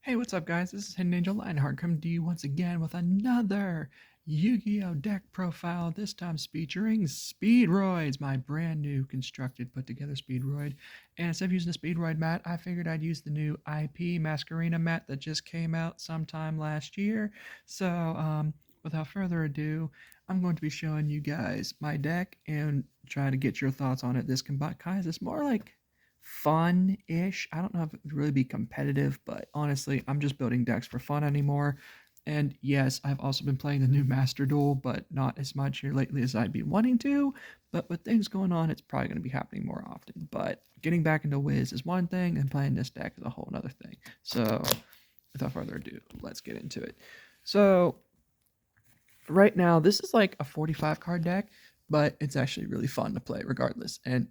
Hey, what's up, guys? This is Hidden Angel Lionheart coming to you once again with another Yu-Gi-Oh! Deck profile, this time featuring Speedroids, my brand new constructed, put together Speedroid. And instead of using the Speedroid mat, I figured I'd use the new IP Masquerena mat that just came out sometime last year. So, without further ado, I'm going to be showing you guys my deck and try to get your thoughts on it. This guys, it's more like fun-ish. I don't know if it would really be competitive, but honestly, I'm just building decks for fun anymore. And yes, I've also been playing the new Master Duel, but not as much here lately as I'd be wanting to. But with things going on, it's probably going to be happening more often. But getting back into Wiz is one thing, and playing this deck is a whole other thing. So, without further ado, let's get into it. So, right now, this is like a 45 card deck, but it's actually really fun to play regardless. And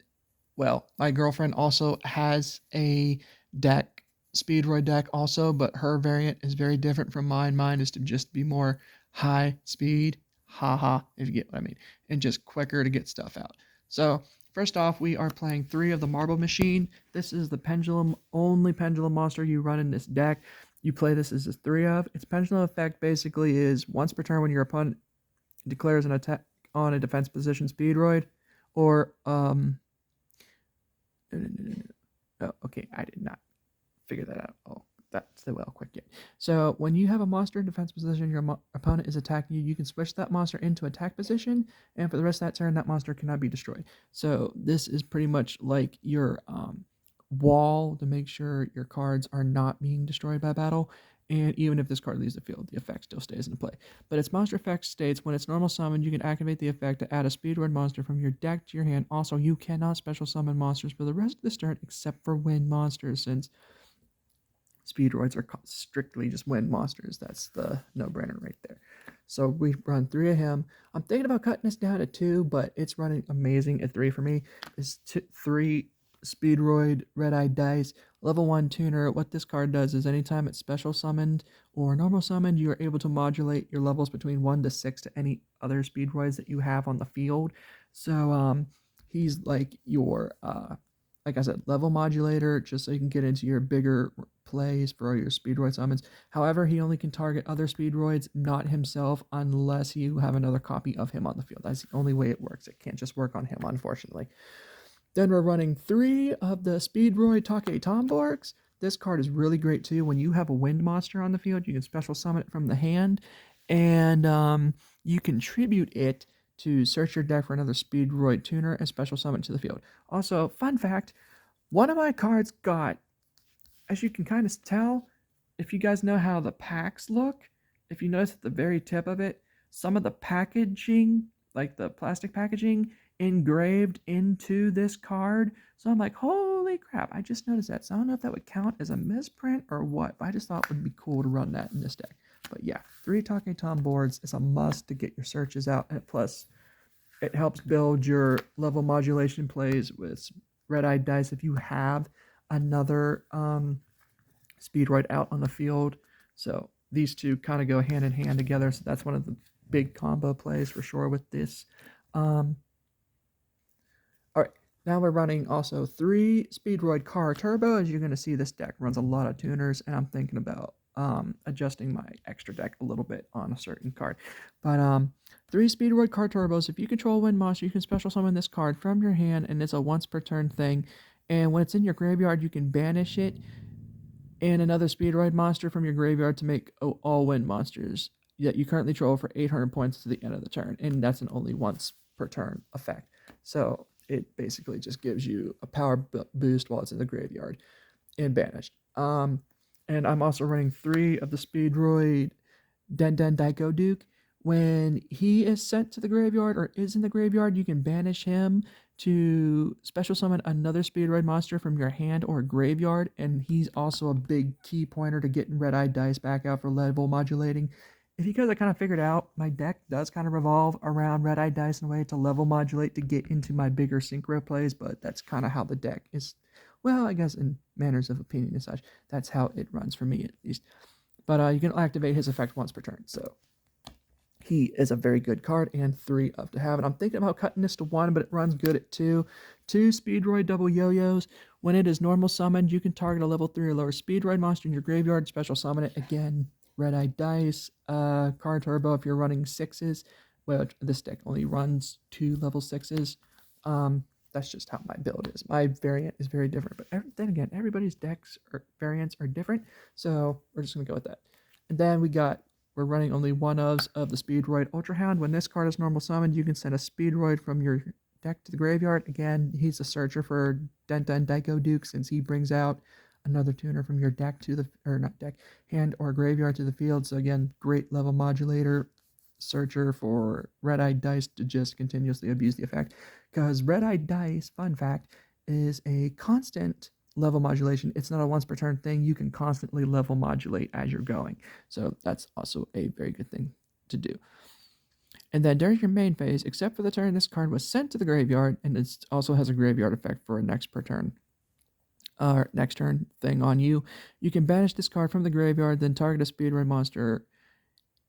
well, my girlfriend also has a deck, Speedroid deck also, but her variant is very different from mine. Mine is to just be more high speed, haha, if you get what I mean, and just quicker to get stuff out. So first off, we are playing 3 of the Marble Machine. This is the only pendulum monster you run in this deck. You play this as a 3 of. Its pendulum effect basically is once per turn when your opponent declares an attack on a defense position Speedroid, or no. Oh, okay, I did not figure that out. Oh, that's the well quick yet. So when you have a monster in defense position, your opponent is attacking you, you can switch that monster into attack position, and for the rest of that turn, that monster cannot be destroyed. So this is pretty much like your wall to make sure your cards are not being destroyed by battle. And even if this card leaves the field, the effect still stays into play. But its monster effect states when it's normal summoned, you can activate the effect to add a Speedroid monster from your deck to your hand. Also, you cannot special summon monsters for the rest of this turn except for wind monsters, since Speedroids are strictly just wind monsters. That's the no-brainer right there. So we run 3 of him. I'm thinking about cutting this down to 2, but it's running amazing at 3 for me. It's 3 Speedroid Red-Eye Dice, level 1 tuner. What this card does is anytime it's special summoned or normal summoned, you are able to modulate your levels between 1 to 6 to any other Speedroids that you have on the field. So he's like your, like I said, level modulator, just so you can get into your bigger plays for your Speedroid summons. However, he only can target other Speedroids, not himself, unless you have another copy of him on the field. That's the only way it works. It can't just work on him, unfortunately. Then we're running 3 of the Speedroid Tomborgs. This card is really great too. When you have a wind monster on the field, you can special summon it from the hand, and you contribute it to search your deck for another Speedroid tuner and special summon it to the field. Also, fun fact, one of my cards got, as you can kind of tell, if you guys know how the packs look, if you notice at the very tip of it, some of the packaging, like the plastic packaging, engraved into this card. So I'm like, holy crap, I just noticed that. So I don't know if that would count as a misprint or what, but I just thought it would be cool to run that in this deck. But yeah, 3 Tomborgs is a must to get your searches out, and plus it helps build your level modulation plays with red-eyed dice if you have another Speedroid out on the field. So these two kind of go hand in hand together. So that's one of the big combo plays for sure with this. All right, now we're running also 3 Speedroid Car Turbo. As you're going to see, this deck runs a lot of tuners, and I'm thinking about adjusting my extra deck a little bit on a certain card. But 3 Speedroid Car Turbos. If you control a wind monster, you can special summon this card from your hand, and it's a once per turn thing. And when it's in your graveyard, you can banish it and another Speedroid monster from your graveyard to make all wind monsters that you currently control for 800 points to the end of the turn. And that's an only once per turn effect. So it basically just gives you a power boost while it's in the graveyard and banished. And I'm also running 3 of the Speedroid Den Daiko Duke. When he is sent to the graveyard or is in the graveyard, you can banish him to special summon another Speedroid monster from your hand or graveyard, and he's also a big key pointer to getting red-eye dice back out for level modulating. If you guys have kind of figured out, my deck does kind of revolve around red-eye dice in a way to level modulate to get into my bigger synchro plays, but that's kind of how the deck is. Well, I guess in manners of opinion and such, that's how it runs for me at least. But you can activate his effect once per turn, so he is a very good card and 3 of to have. And I'm thinking about cutting this to 1, but it runs good at 2. 2 Speedroid double yo-yos. When it is normal summoned, you can target a level 3 or lower Speedroid monster in your graveyard, special summon it. Again, red-eyed dice, card turbo if you're running 6s. Well, this deck only runs 2 level 6s. That's just how my build is. My variant is very different, but then again, everybody's decks or variants are different, so we're just gonna go with that. And then we're running only one of the Speedroid Ultrahound. When this card is normal summoned, you can send a Speedroid from your deck to the graveyard. Again, he's a searcher for Denta and Daiko Duke, since he brings out another tuner from your deck to the, or not deck, hand or graveyard to the field. So again, great level modulator, searcher for red-eyed dice to just continuously abuse the effect. Because red-eyed dice, fun fact, is a constant level modulation. It's not a once per turn thing. You can constantly level modulate as you're going. So that's also a very good thing to do. And then during your main phase, except for the turn this card was sent to the graveyard, and it also has a graveyard effect for a next turn thing on you, you can banish this card from the graveyard, then target a Speedroid monster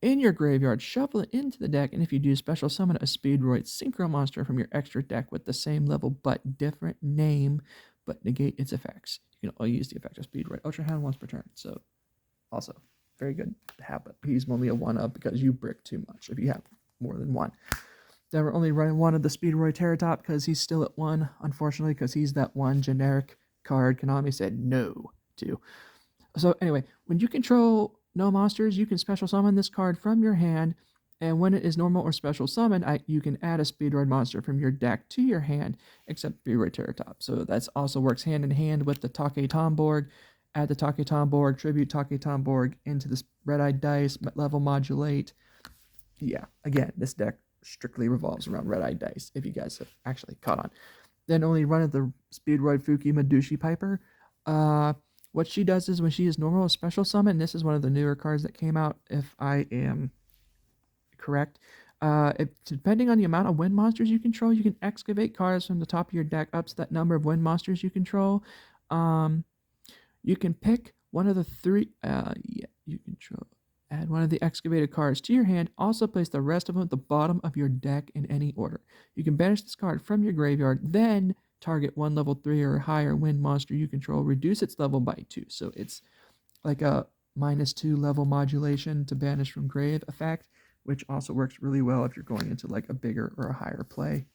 in your graveyard, shuffle it into the deck, and if you do, special summon a Speedroid Synchro monster from your extra deck with the same level but different name, but negate its effects. You can only use the effect of Speedroid Ultrahound once per turn. So also very good to have, but he's only a 1-up because you brick too much if you have more than one. Then we're only running one of the Speedroid Terratop because he's still at 1, unfortunately, because he's that one generic card Konami said no to. So anyway, when you control no monsters, you can special summon this card from your hand, and when it is normal or special summoned, you can add a Speedroid monster from your deck to your hand, except Speedroid Terratop. So that also works hand in hand with the Take Tomborg. Add the Take Tomborg, tribute Take Tomborg into this red-eyed dice, level modulate. Yeah, again, this deck strictly revolves around red-eyed dice, if you guys have actually caught on. Then only run at the Speedroid Fuki Madushi Piper. What she does is when she is normal or special summon, this is one of the newer cards that came out, if I am correct. Depending on the amount of wind monsters you control, you can excavate cards from the top of your deck up to that number of wind monsters you control. You can pick one of the 3. You control. Add one of the excavated cards to your hand. Also place the rest of them at the bottom of your deck in any order. You can banish this card from your graveyard, then target one level 3 or higher wind monster you control. Reduce its level by 2. So it's like a -2 level modulation to banish from grave effect, which also works really well if you're going into like a bigger or a higher play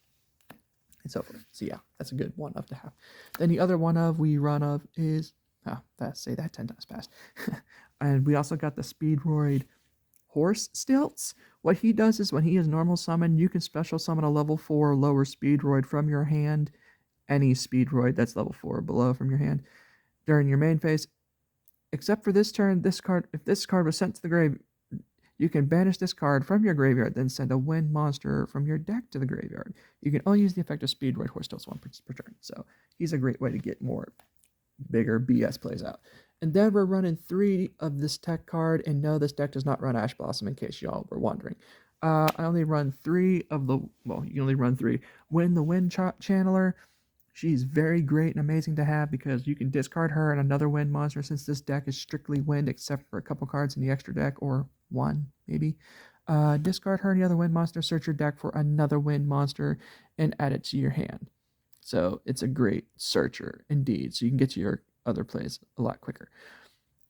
and so forth. So yeah, that's a good 1-of to have. Then the other 1-of we run of is, say that 10 times fast. And we also got the Speedroid Horse Stilts. What he does is when he is normal summoned, you can special summon a level 4 or lower Speedroid from your hand. Any Speedroid that's level 4 or below from your hand during your main phase. Except for this turn, if this card was sent to the grave, you can banish this card from your graveyard, then send a wind monster from your deck to the graveyard. You can only use the effect of Speedroid Horse Stilts 1 per turn. So he's a great way to get more bigger BS plays out. And then we're running 3 of this tech card, and no, this deck does not run Ash Blossom, in case y'all were wondering. I only run 3 of the, well, you can only run 3. Win the Wind Channeler. She's very great and amazing to have because you can discard her and another wind monster, since this deck is strictly wind except for a couple cards in the extra deck, or one maybe. Discard her and the other wind monster, search your deck for another wind monster, and add it to your hand. So it's a great searcher indeed. So you can get to your other plays a lot quicker.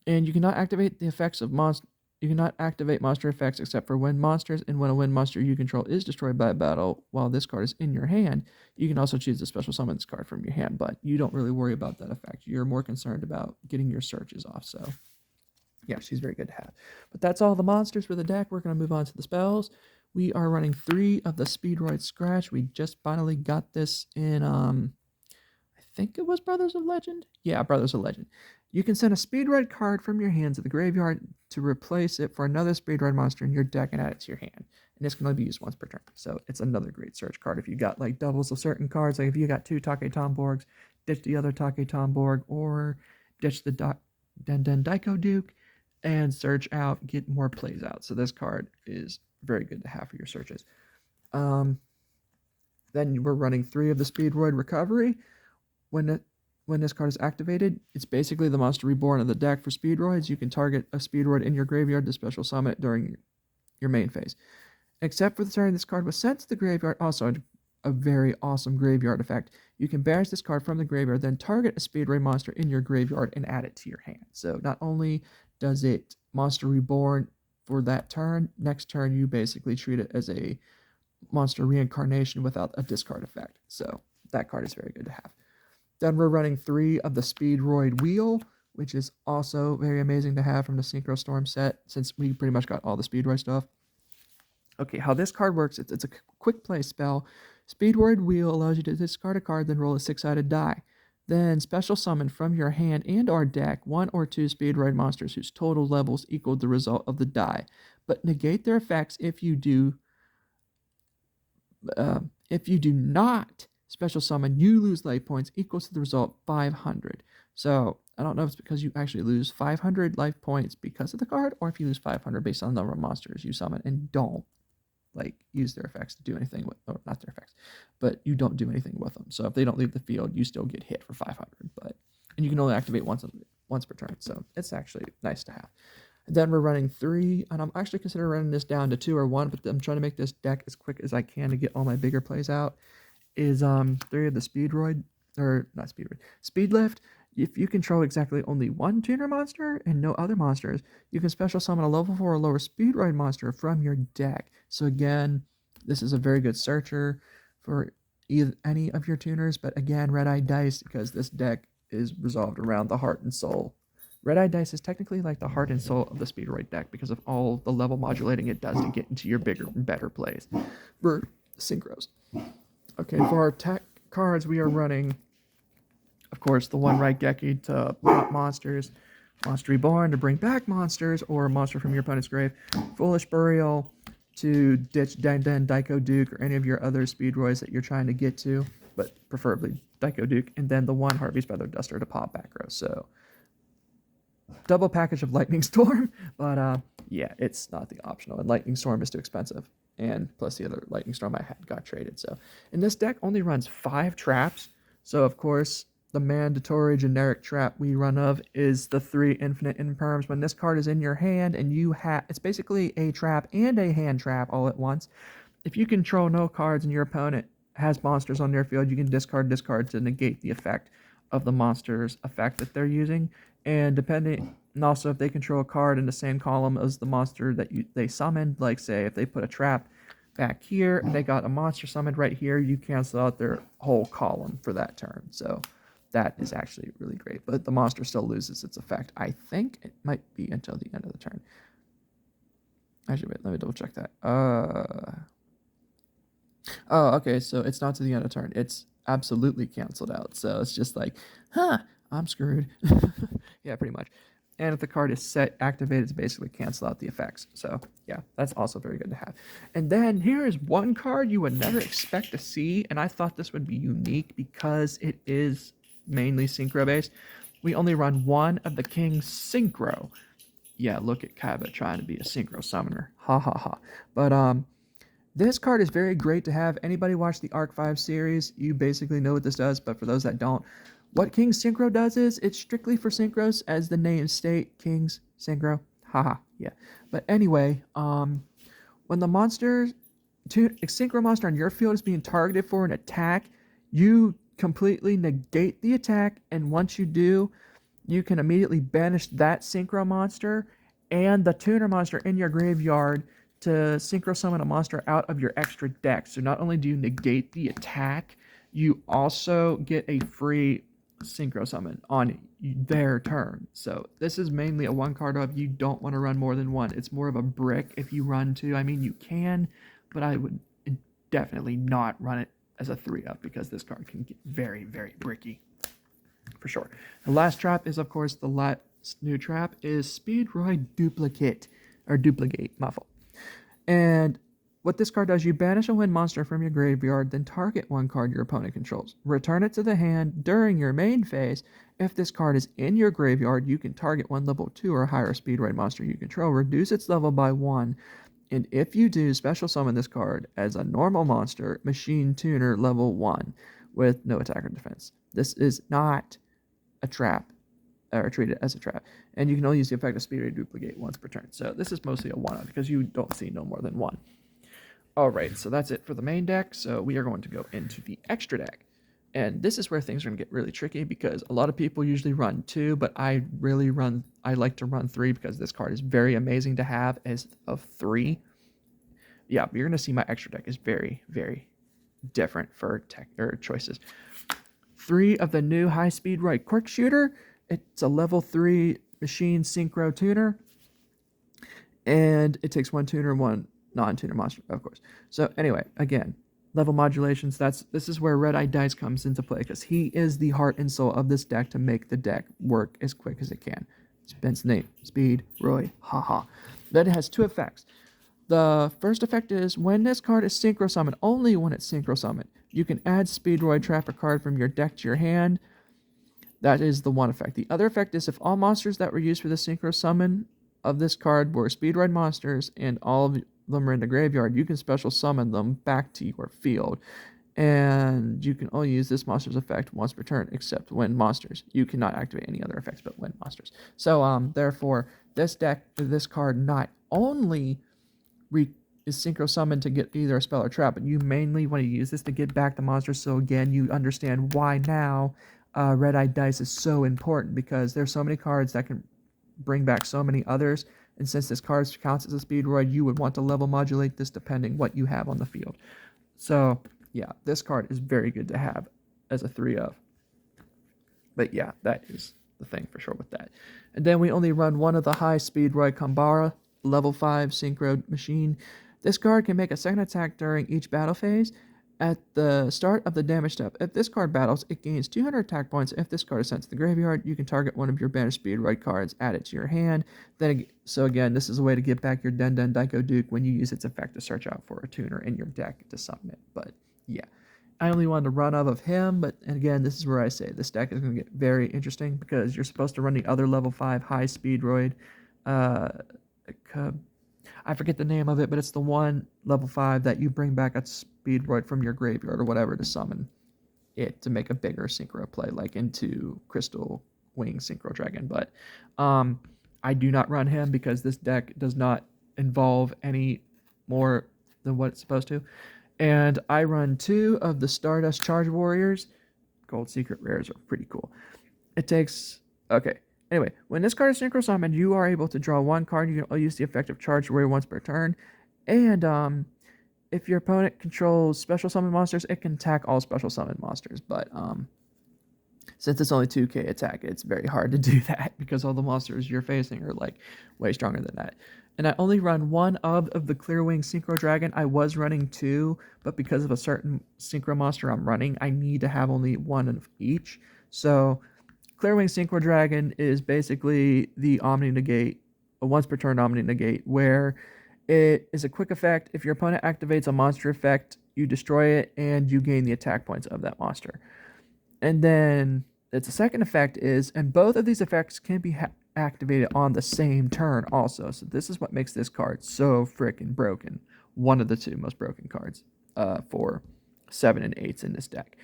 And you cannot activate the effects of monster. You cannot activate monster effects except for wind monsters, and when a wind monster you control is destroyed by a battle while this card is in your hand, you can also choose to special summon this card from your hand, but you don't really worry about that effect. You're more concerned about getting your searches off, so yeah, she's very good to have. But that's all the monsters for the deck. We're going to move on to the spells. We are running 3 of the Speedroid Scratch. We just finally got this in, I think it was Brothers of Legend? Yeah, Brothers of Legend. You can send a Speedroid card from your hand to the graveyard to replace it for another Speedroid monster in your deck and add it to your hand. And this can only be used once per turn. So it's another great search card. If you got like doubles of certain cards, like if you got 2 Take Tomborgs, ditch the other Take Tomborg, or ditch the Den Daiko Duke and search out, get more plays out. So this card is very good to have for your searches. Then we're running 3 of the Speedroid Recovery. When this card is activated, it's basically the Monster Reborn of the deck for Speedroids. You can target a Speedroid in your graveyard to special summon it during your main phase. Except for the turn this card was sent to the graveyard, also a very awesome graveyard effect. You can banish this card from the graveyard, then target a Speedroid monster in your graveyard and add it to your hand. So not only does it Monster Reborn for that turn, next turn you basically treat it as a monster reincarnation without a discard effect. So that card is very good to have. Then we're running 3 of the Speedroid Wheel, which is also very amazing to have from the Synchro Storm set, since we pretty much got all the Speedroid stuff. Okay, how this card works, it's a quick play spell. Speedroid Wheel allows you to discard a card, then roll a 6-sided die. Then special summon from your hand and or deck 1 or 2 Speedroid monsters whose total levels equal the result of the die, but negate their effects if you do not special summon, you lose life points equals to the result 500. So I don't know if it's because you actually lose 500 life points because of the card, or if you lose 500 based on the number of monsters you summon and don't use their effects to do anything with, or not their effects, but you don't do anything with them. So if they don't leave the field, you still get hit for 500. And you can only activate once per turn. So it's actually nice to have. And then we're running 3, and I'm actually considering running this down to 2 or 1, but I'm trying to make this deck as quick as I can to get all my bigger plays out. Is 3 of the Speedlift. If you control exactly only 1 tuner monster and no other monsters, you can special summon a level 4 or lower Speedroid monster from your deck. So again, this is a very good searcher for any of your tuners, but again, Red-Eye Dice, because this deck is resolved around the heart and soul. Red-Eye Dice is technically like the heart and soul of the Speedroid deck because of all the level modulating it does to get into your bigger and better plays for synchros. Okay, for our tech cards, we are running, of course, the one right Geki to pop monsters, Monster Reborn to bring back monsters or a monster from your opponent's grave, Foolish Burial to ditch Den Daiko Duke or any of your other Speedroids that you're trying to get to, but preferably Daiko Duke, and then the one Harvey's Feather Duster to pop back row. So double package of Lightning Storm, but yeah, it's not the optional, and Lightning Storm is too expensive. And plus the other Lightning Storm I had got traded. So, and this deck only runs 5 traps. So, of course, the mandatory generic trap we run of is the 3 infinite imperms. When this card is in your hand and you have, it's basically a trap and a hand trap all at once. If you control no cards and your opponent has monsters on their field, you can discard to negate the effect of the monster's effect that they're using. And also if they control a card in the same column as the monster that they summoned, like say if they put a trap back here and they got a monster summoned right here, you cancel out their whole column for that turn. So that is actually really great. But the monster still loses its effect. I think it might be until the end of the turn. Actually, wait, let me double check that. Oh, okay, so it's not to the end of the turn. It's absolutely canceled out. So it's just like, I'm screwed. Yeah, pretty much. And if the card is set activated, it's basically cancel out the effects. So yeah, that's also very good to have. And then here is one card you would never expect to see, and I thought this would be unique because it is mainly synchro based. We only run 1 of the King's Synchro. Yeah, look at Kaiba trying to be a synchro summoner. Ha ha ha. But this card is very great to have. Anybody watch the Arc 5 series, you basically know what this does, but for those that don't, what King's Synchro does is it's strictly for synchros, as the name state, King's Synchro. Haha, yeah. But anyway, when the synchro monster on your field is being targeted for an attack, you completely negate the attack, and once you do, you can immediately banish that synchro monster and the tuner monster in your graveyard to synchro summon a monster out of your extra deck. So not only do you negate the attack, you also get a free synchro summon on their turn. So this is mainly a 1 card of you don't want to run more than 1. It's more of a brick if you run 2. I mean, you can, but I would definitely not run it as a 3 up because this card can get very, very bricky for sure. The last trap is, of course, the last new trap is Speedroid Duplicate, my fault. And what this card does, you banish a wind monster from your graveyard, then target 1 card your opponent controls. Return it to the hand during your main phase. If this card is in your graveyard, you can target 1 level 2 or higher Speedroid monster you control, reduce its level by 1, and if you do, special summon this card as a normal monster, Machine Tuner level 1, with no attack or defense. This is not a trap, or treated as a trap, and you can only use the effect of Speedroid Duplicate once per turn. So this is mostly a 1-off because you don't see no more than 1. Alright, so that's it for the main deck, so we are going to go into the extra deck. And this is where things are going to get really tricky because a lot of people usually run 2, but I like to run 3 because this card is very amazing to have as of 3. Yeah, you're going to see my extra deck is very, very different for tech or choices. 3 of the new high Speedroid Quick Shooter. It's a level 3 machine synchro tuner. And it takes 1 tuner, 1 non-tuner monster, of course. So anyway, again, level modulations, this is where Red Eye Dice comes into play because he is the heart and soul of this deck to make the deck work as quick as it can. Hence name, Speedroid, haha. Then it has 2 effects. The first effect is when this card is synchro summoned, only when it's synchro summoned, you can add Speedroid Trap a card from your deck to your hand. That is the one effect. The other effect is if all monsters that were used for the synchro summon of this card were Speedroid monsters and all of them are in the graveyard, you can special summon them back to your field. And you can only use this monster's effect once per turn, except when monsters. You cannot activate any other effects but when monsters. So, therefore, this card not only is synchro summoned to get either a spell or trap, but you mainly want to use this to get back the monsters. So again, you understand why now Red Eye Dice is so important because there's so many cards that can bring back so many others. And since this card counts as a Speedroid, you would want to level modulate this depending what you have on the field. So yeah, this card is very good to have as a 3 of. But yeah, that is the thing for sure with that. And then we only run 1 of the high Speedroid Kambara, level 5 synchro machine. This card can make a second attack during each battle phase. At the start of the damage step, if this card battles, it gains 200 attack points. If this card is sent to the graveyard, you can target one of your banished Speedroid cards, add it to your hand. So again, this is a way to get back your Den Daiko Duke when you use its effect to search out for a tuner in your deck to summon it. But yeah, I only wanted to run of him, but and again, this is where I say this deck is going to get very interesting because you're supposed to run the other level 5 high Speedroid. I forget the name of it, but it's the one level 5 that you bring back a Speedroid from your graveyard or whatever to summon it to make a bigger synchro play, like into Crystal Wing Synchro Dragon. But I do not run him because this deck does not involve any more than what it's supposed to. And I run 2 of the Stardust Charge Warriors. Gold Secret Rares are pretty cool. It takes... Okay. Anyway, when this card is synchro summoned, you are able to draw 1 card. You can only use the effect of Charge Warrior once per turn. And if your opponent controls special summon monsters, it can attack all special summon monsters. But since it's only 2k attack, it's very hard to do that because all the monsters you're facing are like way stronger than that. And I only run 1 of the Clearwing Synchro Dragon. I was running 2, but because of a certain synchro monster I'm running, I need to have only 1 of each. So Clearwing Synchro Dragon is basically the Omni Negate, a once per turn Omni Negate, where it is a quick effect. If your opponent activates a monster effect, you destroy it and you gain the attack points of that monster. And then its second effect is, and both of these effects can be activated on the same turn also. So this is what makes this card so freaking broken. One of the 2 most broken cards for 7 and 8s in this deck.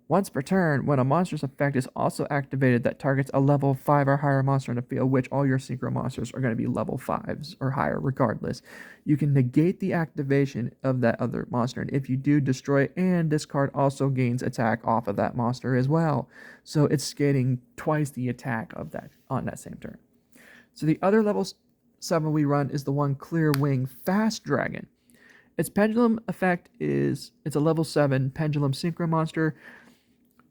Once per turn, when a monster's effect is also activated that targets a level 5 or higher monster in the field, which all your synchro monsters are going to be level 5s or higher regardless, you can negate the activation of that other monster. And if you do, destroy it, and this card also gains attack off of that monster as well. So it's getting twice the attack of that on that same turn. So the other level 7 we run is the one Clearwing Fast Dragon. Its pendulum effect is, it's a level 7 pendulum synchro monster.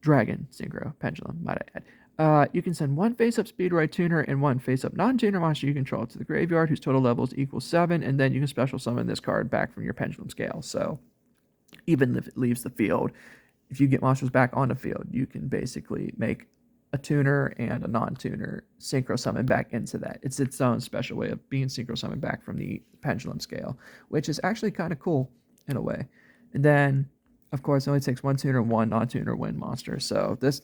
Dragon Synchro Pendulum, might I add. You can send 1 face-up Speedroid Tuner and 1 face-up non-tuner monster you control to the graveyard whose total levels equals 7, and then you can special summon this card back from your pendulum scale. So even if it leaves the field, if you get monsters back on the field, you can basically make a tuner and a non-tuner synchro summon back into that. It's its own special way of being synchro summoned back from the pendulum scale, which is actually kind of cool in a way. And then of course, it only takes 1 tuner, 1 non-tuner, win monster. So this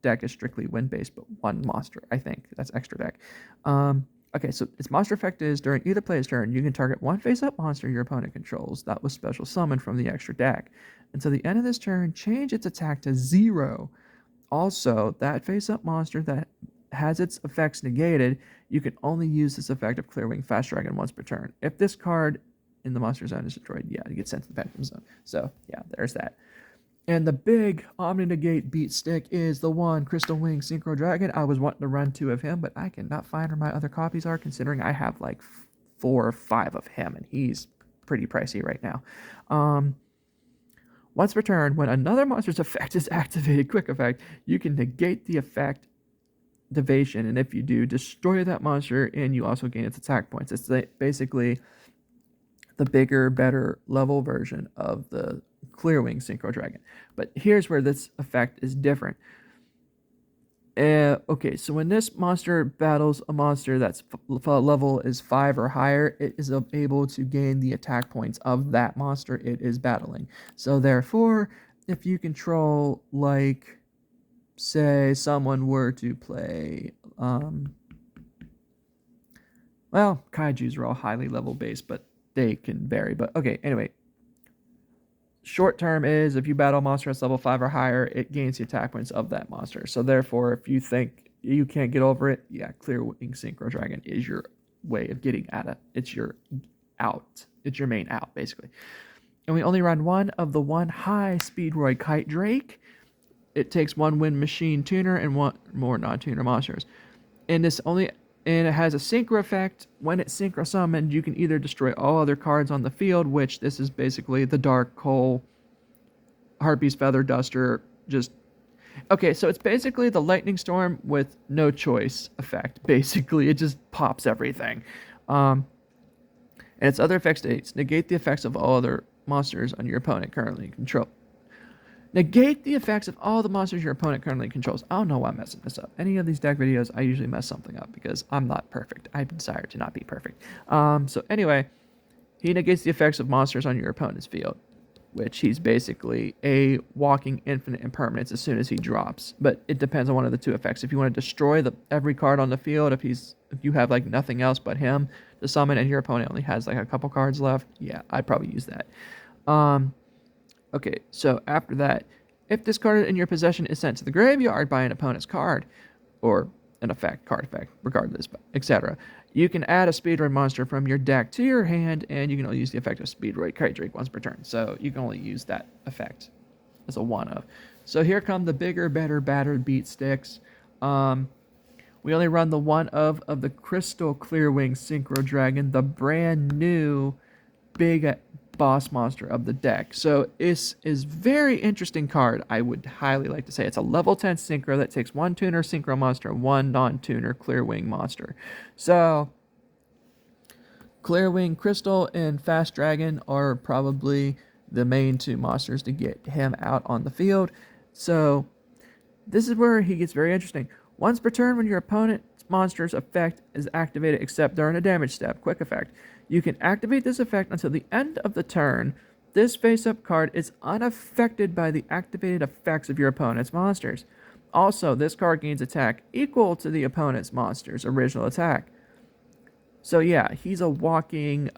deck is strictly win-based, but 1 monster, I think. That's extra deck. Okay, so its monster effect is, during either player's turn, you can target 1 face-up monster your opponent controls that was special summoned from the extra deck. Until the end of this turn, change its attack to 0. Also, that face-up monster that has its effects negated, you can only use this effect of Clearwing Fast Dragon once per turn. If this card in the monster zone is destroyed, yeah, it gets sent to the pendulum zone. So yeah, there's that. And the big Omni-Negate beat stick is the one Crystal Wing Synchro Dragon. I was wanting to run 2 of him, but I cannot find where my other copies are, considering I have like 4 or 5 of him, and he's pretty pricey right now. Once per turn, when another monster's effect is activated, quick effect, you can negate the effect evasion, and if you do, destroy that monster, and you also gain its attack points. It's basically the bigger, better level version of the Clearwing Synchro Dragon. But here's where this effect is different. Okay, so when this monster battles a monster that's level is 5 or higher, it is able to gain the attack points of that monster it is battling. So therefore, if you control, like, say someone were to play, well, kaijus are all highly level based, but they can vary. But okay, anyway, short term is if you battle a monster that's level 5 or higher, it gains the attack points of that monster. So therefore, if you think you can't get over it, yeah, Clearwing Synchro Dragon is your way of getting at it. It's your out. It's your main out, basically. And we only run one of the one high Speedroid Kite Drake. It takes 1 Wind Machine Tuner and 1 more non-tuner monsters. And it has a synchro effect. When it's synchro summoned, you can either destroy all other cards on the field, which this is basically the Dark Hole, Harpy's Feather Duster. Okay, so it's basically the Lightning Storm with no choice effect. Basically, it just pops everything. And its other effect states, negate the effects of all other monsters on your opponent currently control. Negate the effects of all the monsters your opponent currently controls. I don't know why I'm messing this up. Any of these deck videos, I usually mess something up because I'm not perfect. I desire to not be perfect. So anyway, he negates the effects of monsters on your opponent's field, which he's basically a walking infinite impermanence as soon as he drops. But it depends on one of the 2 effects. If you want to destroy every card on the field, if you have like nothing else but him to summon and your opponent only has like a couple cards left, yeah, I'd probably use that. Okay, so after that, if this card in your possession is sent to the graveyard by an opponent's card, or an card effect, regardless, etc., you can add a Speedroid monster from your deck to your hand, and you can only use the effect of Speedroid Kite Drake once per turn. So you can only use that effect as a one-of. So here come the bigger, better, battered beat sticks. We only run the one-of the Crystal Clearwing Synchro Dragon, the brand new big boss monster of the deck. So this is very interesting card. I would highly like to say it's a level 10 synchro that takes 1 tuner synchro monster and 1 non-tuner Clearwing monster. So Clearwing Crystal and Fast Dragon are probably the main 2 monsters to get him out on the field. So this is where he gets very interesting. Once per turn, when your opponent's monster's effect is activated except during a damage step, quick effect, you can activate this effect until the end of the turn. This face-up card is unaffected by the activated effects of your opponent's monsters. Also, this card gains attack equal to the opponent's monster's original attack. So yeah, he's a walking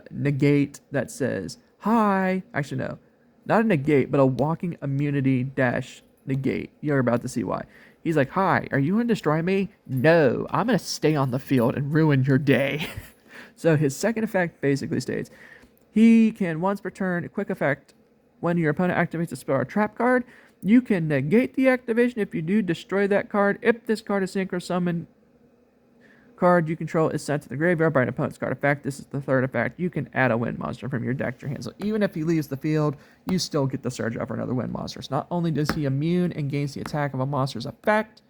negate that says, hi. Actually, no. Not a negate, but a walking immunity dash negate. You're about to see why. He's like, hi, are you going to destroy me? No, I'm going to stay on the field and ruin your day. So his second effect basically states, he can once per turn, a quick effect, when your opponent activates a spell or trap card, you can negate the activation. If you do, destroy that card. If this card is synchro summoned, card you control is sent to the graveyard by an opponent's card effect. This is the third effect. You can add a wind monster from your deck to your hand. So even if he leaves the field, you still get the surge up for another wind monster. So not only does he immune and gains the attack of a monster's effect,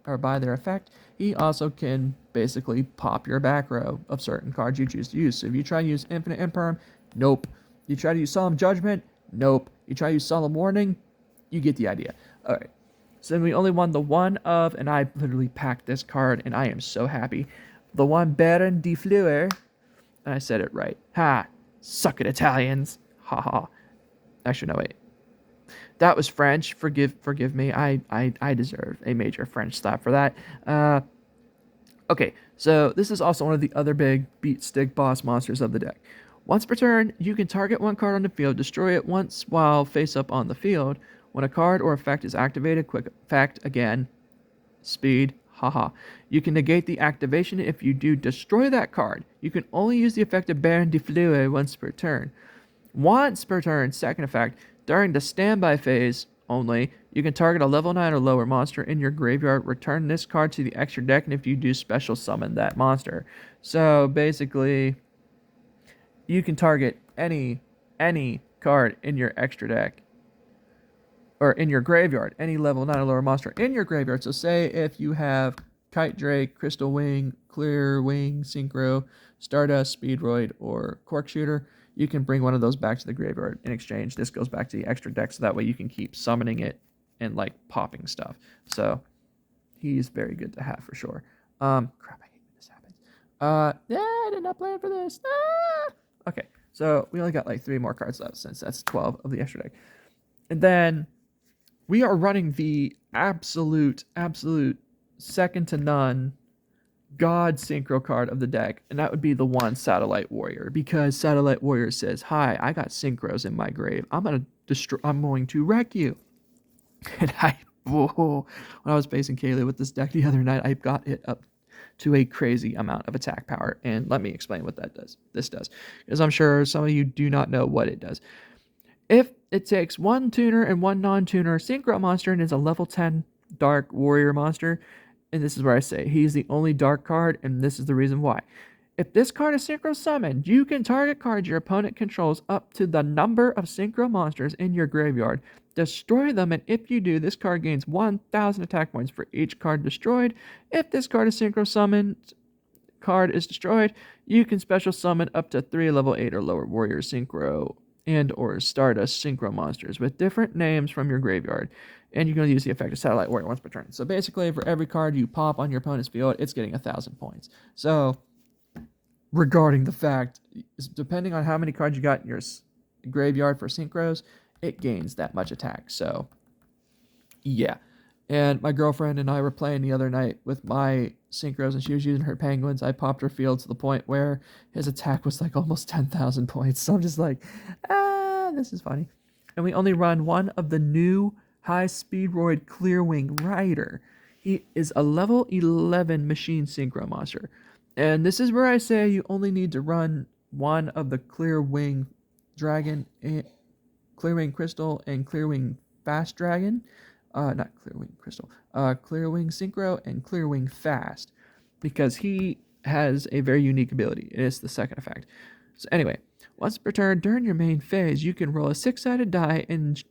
or by their effect, he also can basically pop your back row of certain cards you choose to use. So if you try to use Infinite Imperm, nope. You try to use Solemn Judgment, nope. You try to use Solemn Warning, you get the idea. All right. So then we only won the one of, and I literally packed this card, and I am so happy. The one Baron de Fleur, and I said it right. Ha! Suck it, Italians. Ha ha. Actually, no, wait. That was French. Forgive me. I deserve a major French slap for that. Okay, so this is also one of the other big beat stick boss monsters of the deck. Once per turn, you can target one card on the field, destroy it once while face up on the field. When a card or effect is activated, quick effect again, speed, haha. You can negate the activation if you do destroy that card. You can only use the effect of Baron de Fleur once per turn. Once per turn, second effect, During the standby phase only, you can target a level 9 or lower monster in your graveyard, return this card to the extra deck, and if you do, special summon that monster. So basically, you can target any card in your extra deck or in your graveyard, any level 9 or lower monster in your graveyard. So say if you have Kite Drake, Crystal Wing, Clearwing, Synchro, Stardust, Speedroid, or Cork Shooter, you can bring one of those back to the graveyard in exchange. This goes back to the extra deck, so that way you can keep summoning it and like popping stuff. So he's very good to have for sure. Crap, I hate when this happens. Yeah, I did not plan for this. Okay, so we only got like 3 more cards left since that's 12 of the extra deck. And then we are running the absolute second to none God Synchro card of the deck, and that would be the one Satellite Warrior, because Satellite Warrior says, "Hi, I got synchros in my grave. I'm going to wreck you." And when I was facing Kaylee with this deck the other night, I got it up to a crazy amount of attack power, and let me explain what this does, because I'm sure some of you do not know what it does. If it takes 1 tuner and 1 non-tuner Synchro monster and is a level 10 Dark Warrior monster, and this is where I say he's the only dark card, and this is the reason why. If this card is Synchro summoned, you can target cards your opponent controls up to the number of Synchro monsters in your graveyard, destroy them, and if you do, this card gains 1,000 attack points for each card destroyed. If this card is Synchro summoned, card is destroyed, you can special summon up to 3 level 8 or lower Warrior Synchro and or Stardust Synchro monsters with different names from your graveyard, and you're going to use the effect of Satellite Warrior once per turn. So basically, for every card you pop on your opponent's field, it's getting 1,000 points. So regarding the fact, depending on how many cards you got in your graveyard for Synchros, it gains that much attack. So yeah. And my girlfriend and I were playing the other night with my Synchros, and she was using her penguins. I popped her field to the point where his attack was like almost 10,000 points. So I'm just like, this is funny. And we only run one of the new high Speedroid Clearwing Rider. He is a level 11 machine Synchro monster. And this is where I say you only need to run one of the Clearwing Dragon, Clearwing Crystal, and Clearwing Fast Dragon. Not Clearwing Crystal, Clearwing Synchro and Clearwing Fast, because he has a very unique ability. It is the second effect. So anyway, once per turn during your main phase, you can roll a 6-sided die and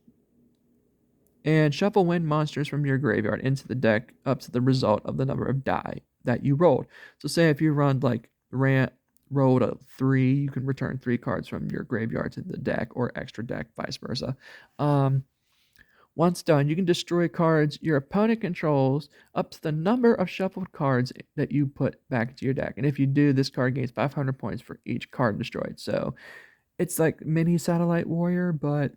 shuffle wind monsters from your graveyard into the deck up to the result of the number of die that you rolled. So say if you run like rolled a 3, you can return 3 cards from your graveyard to the deck or extra deck, vice versa. Once done, you can destroy cards your opponent controls up to the number of shuffled cards that you put back into your deck. And if you do, this card gains 500 points for each card destroyed. So it's like mini Satellite Warrior, but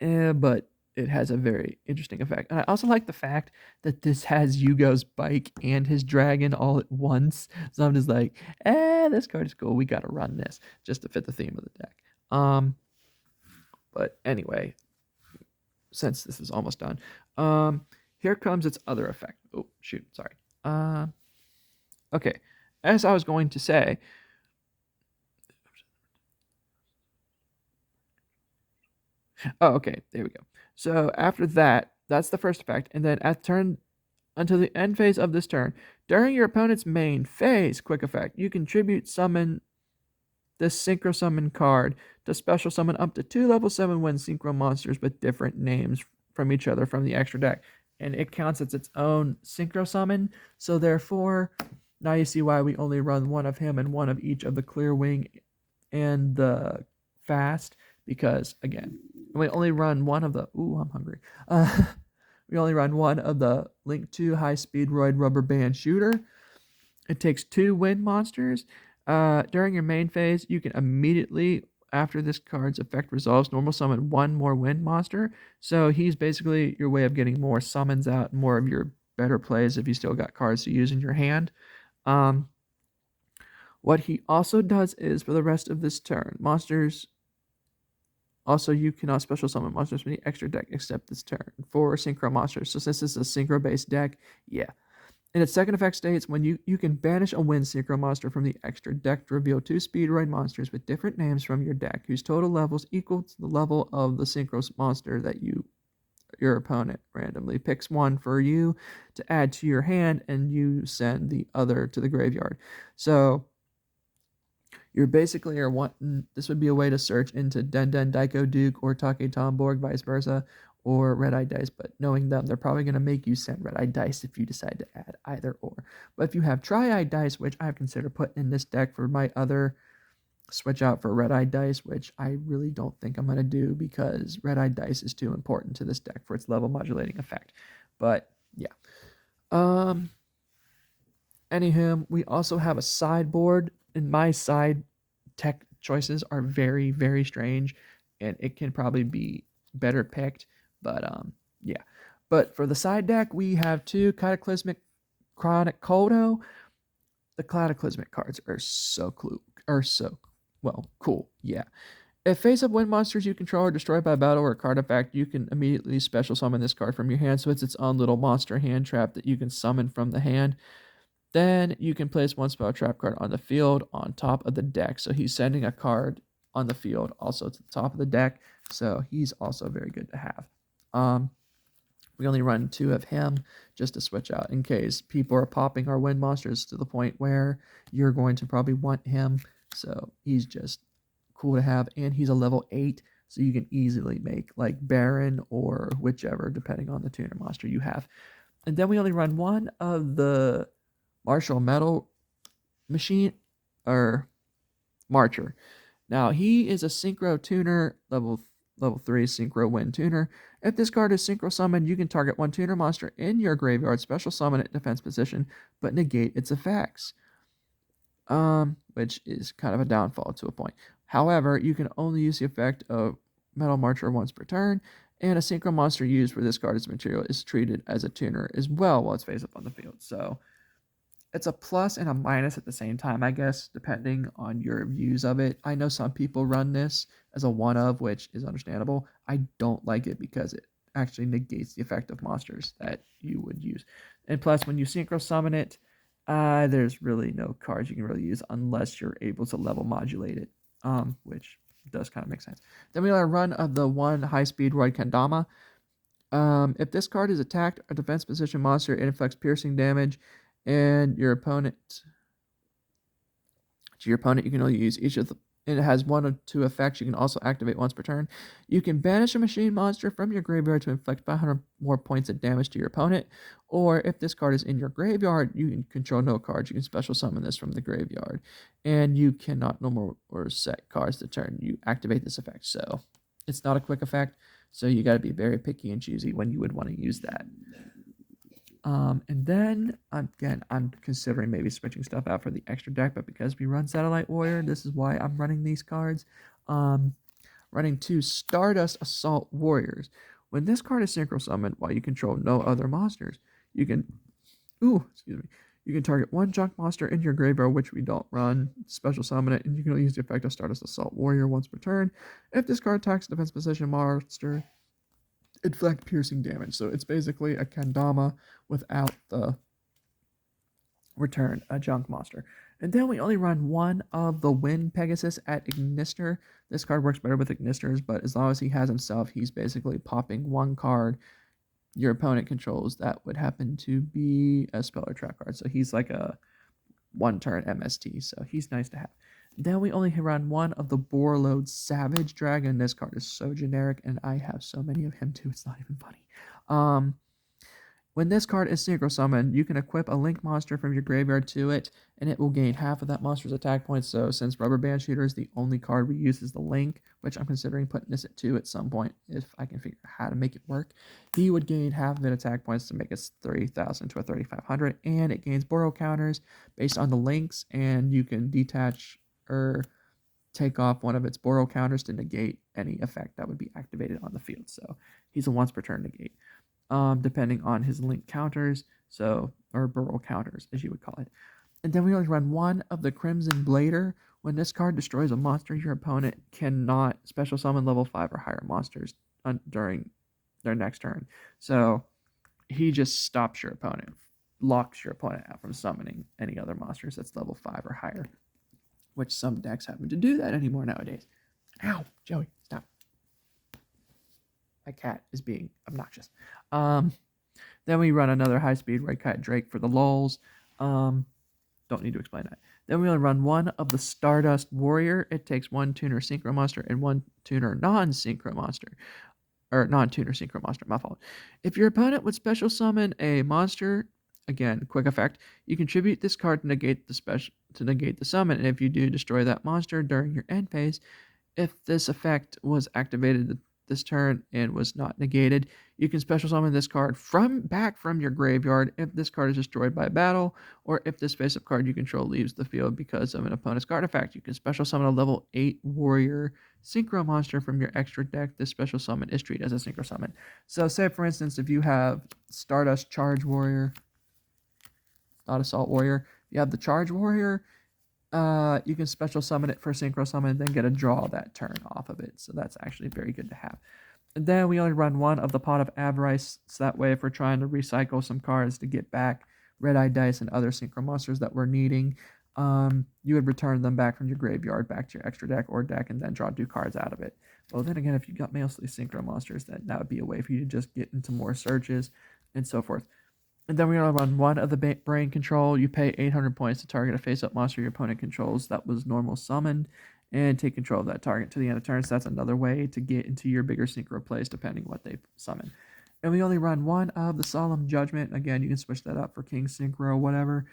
it has a very interesting effect. And I also like the fact that this has yugioh's bike and his dragon all at once. So I'm just like, this card is cool. We got to run this just to fit the theme of the deck. But anyway, since this is almost done, here comes its other effect. Oh, shoot, sorry. Okay, as I was going to say, okay, there we go. So after that, that's the first effect, and then at turn until the end phase of this turn, during your opponent's main phase, quick effect, you contribute summon this Synchro Summon card to special summon up to 2 level 7 wind Synchro monsters with different names from each other from the extra deck. And it counts as its own Synchro Summon. So therefore, now you see why we only run one of him and one of each of the Clearwing and the Fast. Because, again, we only run one of the... Ooh, I'm hungry. We only run one of the Link 2 High Speedroid Rubber Band Shooter. It takes 2 wind monsters. During your main phase, you can immediately, after this card's effect resolves, normal summon 1 more wind monster. So he's basically your way of getting more summons out, more of your better plays if you still got cards to use in your hand. What he also does is, for the rest of this turn, monsters... Also, you cannot special summon monsters from the extra deck except this turn for Synchro monsters. So since this is a Synchro-based deck, yeah. In its second effect states, when you can banish a wind synchro monster from the extra deck to reveal 2 Speedroid monsters with different names from your deck, whose total levels equal to the level of the synchro monster that your opponent randomly picks one for you to add to your hand, and you send the other to the graveyard. So you're basically are wanting, this would be a way to search into Den Den Daiko Duke or Take Tomborg, vice versa, or Red Eye Dice, but knowing them, they're probably going to make you send Red Eye Dice if you decide to add either or. But if you have Tri-Eye Dice, which I've considered putting in this deck for my other switch out for Red Eye Dice, which I really don't think I'm going to do because Red Eye Dice is too important to this deck for its level modulating effect. But yeah. Anywho, we also have a sideboard, and my side tech choices are very, very strange, and it can probably be better picked. But yeah. But for the side deck, we have 2 Cataclysmic Chronic Kodo. The Cataclysmic cards are so cool. Yeah. If face-up wind monsters you control are destroyed by battle or a card effect, you can immediately special summon this card from your hand, so it's its own little monster hand trap that you can summon from the hand. Then you can place 1 spell trap card on the field on top of the deck. So he's sending a card on the field also to the top of the deck. So he's also very good to have. We only run 2 of him just to switch out in case people are popping our wind monsters to the point where you're going to probably want him. So he's just cool to have. And he's a level 8. So you can easily make like Baron or whichever, depending on the tuner monster you have. And then we only run 1 of the Martial Metal Machine or Marcher. Now he is a Synchro tuner, level 3 Synchro Wind tuner. If this card is Synchro summoned, you can target 1 tuner monster in your graveyard, special summon it defense position, but negate its effects. Which is kind of a downfall to a point. However, you can only use the effect of Metal Marcher once per turn, and a Synchro monster used for this card as material is treated as a tuner as well while it's face up on the field. So it's a plus and a minus at the same time, I guess, depending on your views of it. I know some people run this as a one of, which is understandable. I don't like it because it actually negates the effect of monsters that you would use. And plus, when you synchro summon it, there's really no cards you can really use unless you're able to level modulate it, which does kind of make sense. Then we have a run of the 1 Speedroid Kendama. If this card is attacked, a defense position monster, it inflicts piercing damage, and your opponent, you can only use each of the, and it has 1 or 2 effects you can also activate once per turn. You can banish a machine monster from your graveyard to inflict 500 more points of damage to your opponent, or if this card is in your graveyard, you can control no cards. You can special summon this from the graveyard, and you cannot no more or set cards the turn you activate this effect. So it's not a quick effect, so you got to be very picky and choosy when you would want to use that. And then, again, I'm considering maybe switching stuff out for the extra deck, but because we run Satellite Warrior, this is why I'm running these cards. Running 2 Stardust Assault Warriors. When this card is synchro summoned while you control no other monsters, you can, you can target 1 junk monster in your graveyard, which we don't run, special summon it, and you can only use the effect of Stardust Assault Warrior once per turn. If this card attacks a defense position monster, inflict piercing damage. So it's basically a Kendama without the return a junk monster. And then we only run 1 of the Wind Pegasus at Ignister. This card works better with Ignisters, but as long as he has himself, he's basically popping 1 card your opponent controls that would happen to be a spell or trap card. So he's like a 1-turn MST, so he's nice to have. Then we only run 1 of the Borreload Savage Dragon. This card is so generic, and I have so many of him too, it's not even funny. When this card is synchro summoned, you can equip a link monster from your graveyard to it, and it will gain half of that monster's attack points. So since Rubber Band Shooter is the only card we use is the link, which I'm considering putting this at 2 at some point if I can figure out how to make it work, he would gain half of it attack points to make us 3,000 to a 3,500, and it gains borrow counters based on the links, and you can detach or take off 1 of its borrow counters to negate any effect that would be activated on the field. So he's a once per turn negate. Depending on his link counters, or burrow counters, as you would call it. And then we only run 1 of the Crimson Blader. When this card destroys a monster, your opponent cannot special summon level 5 or higher monsters during their next turn. So he just stops your opponent locks your opponent out from summoning any other monsters that's level 5 or higher, which some decks happen to do that anymore nowadays. Ow, Joey, stop. My cat is being obnoxious. Then we run another high-speed Red Cat Drake for the lulz. Don't need to explain that. Then we only run one of the Stardust Warrior. It takes one tuner Synchro monster and one tuner non-Synchro monster. Or non-tuner Synchro monster, my fault. If your opponent would special summon a monster, again, quick effect, you contribute this card to negate the summon, and if you do, destroy that monster during your end phase. If this effect was activated this turn and was not negated, you can special summon this card back from your graveyard if this card is destroyed by battle, or if this face-up card you control leaves the field because of an opponent's card effect. You can special summon a level 8 warrior synchro monster from your extra deck. This special summon is treated as a synchro summon. So say, for instance, if you have Stardust Charge Warrior, not Assault Warrior, you have the Charge Warrior, you can special summon it for synchro summon and then get a draw that turn off of it. So that's actually very good to have. And then we only run one of the Pot of Avarice, so that way if we're trying to recycle some cards to get back Red-Eye Dice and other synchro monsters that we're needing, you would return them back from your graveyard back to your extra deck or deck and then draw 2 cards out of it. Well, then again, if you got mostly synchro monsters, then that would be a way for you to just get into more searches and so forth. And then we're going to run one of the Brain Control. You pay 800 points to target a face-up monster your opponent controls that was normal summoned, and take control of that target to the end of turn. So that's another way to get into your bigger synchro plays depending what they summon. And we only run one of the Solemn Judgment. Again, you can switch that up for King Synchro or whatever.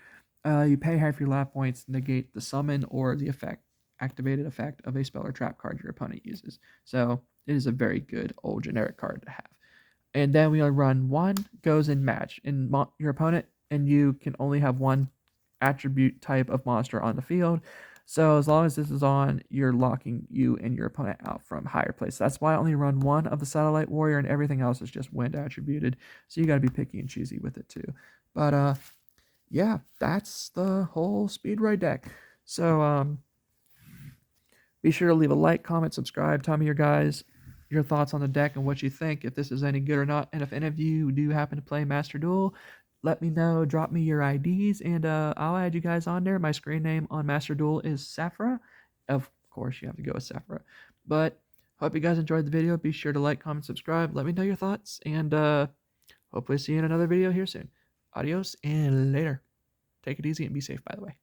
You pay half your life points to negate the summon or the activated effect of a spell or trap card your opponent uses. So it is a very good old generic card to have. And then we only run one Goes in Match. And your opponent and you can only have one attribute type of monster on the field. So as long as this is on, you're locking you and your opponent out from higher plays. That's why I only run one of the Satellite Warrior, and everything else is just wind attributed. So you got to be picky and choosy with it too. But yeah, that's the whole Speedroid deck. So be sure to leave a like, comment, subscribe. Tell me your thoughts on the deck and what you think, if this is any good or not. And if any of you do happen to play Master Duel, let me know. Drop me your IDs, and I'll add you guys on there. My screen name on Master Duel is Saphra. Of course, you have to go with Saphra. But hope you guys enjoyed the video. Be sure to like, comment, subscribe. Let me know your thoughts, and hopefully see you in another video here soon. Adios, and later. Take it easy and be safe, by the way.